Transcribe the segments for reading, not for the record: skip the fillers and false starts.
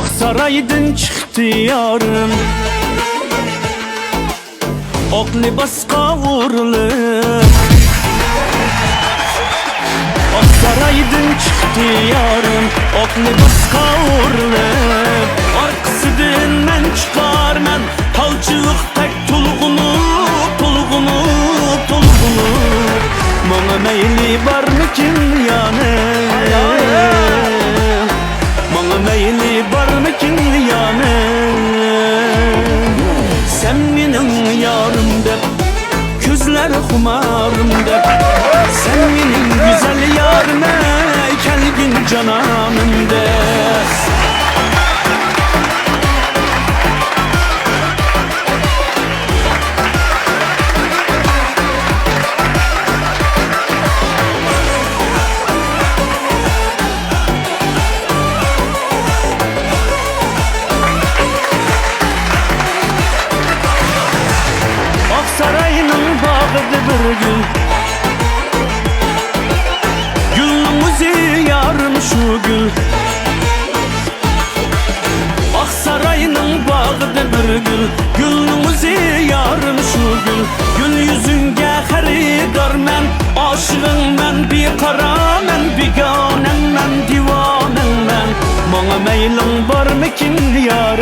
Aksaray'dan çıktı yarım, ok libasqa uğurlup. Aksaray'dan çıktı yarım, ok libasqa uğurlup. Arkasıdan men çıkar men, halçılık tek tulğunup, tulğunup, tulğunup. Bana meyli barmıkin yanım, bana meyli barmıkin yanım. Sen menin yarım dep, gözler xumarım dep. Sen menin güzel yarım ey, kelgin cananım dep. Aksaray'nın bağıdı bir gül, gülün özü yarım şu gül. Aksaray'nın bağıdı bir gül, gülün özü yarım şu gül. Gül yüzünge xaridar men, aşığın men, bir kara men, biganen men, divanen men. Bana meylin barmıkin yarım,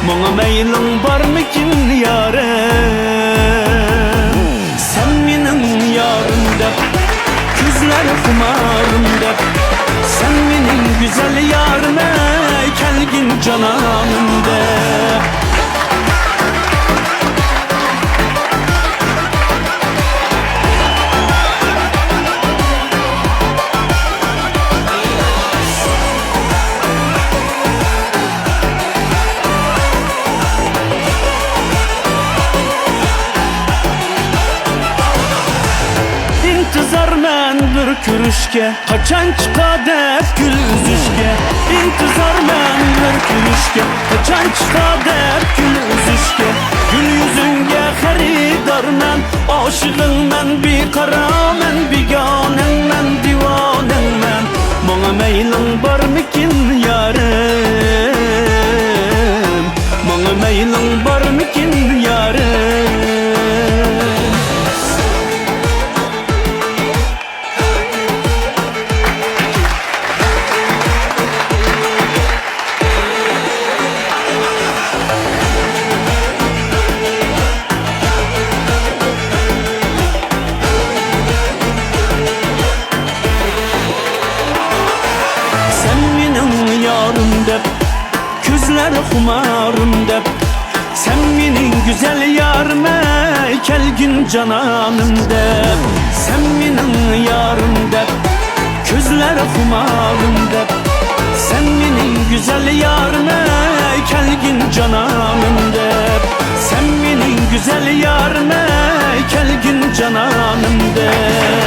bana meylin barmıkin yarım. Sen menin yarım dep, gözler xumarım dep. Sen menin güzel yarım ey, kelgin cananım dep. İntizar men bir kürüşke, kaçan çıka dep gül üzüşke. İntizar men bir kürüşke, kaçan çıka dep gül üzüşke. Gül yüzünge xaridar men, aşığın men, bir kara men, biganen men, divanen men. Bana meylin barmıkin yarım, bana meylin barmıkin yarım. Gözler xumarım dep. Sen menin güzel yarım ey, kelgin cananım dep. Sen menin yarım dep, gözler xumarım dep. Sen menin güzel yarım ey, kelgin cananım dep. Sen menin güzel yarım ey, kelgin cananım dep.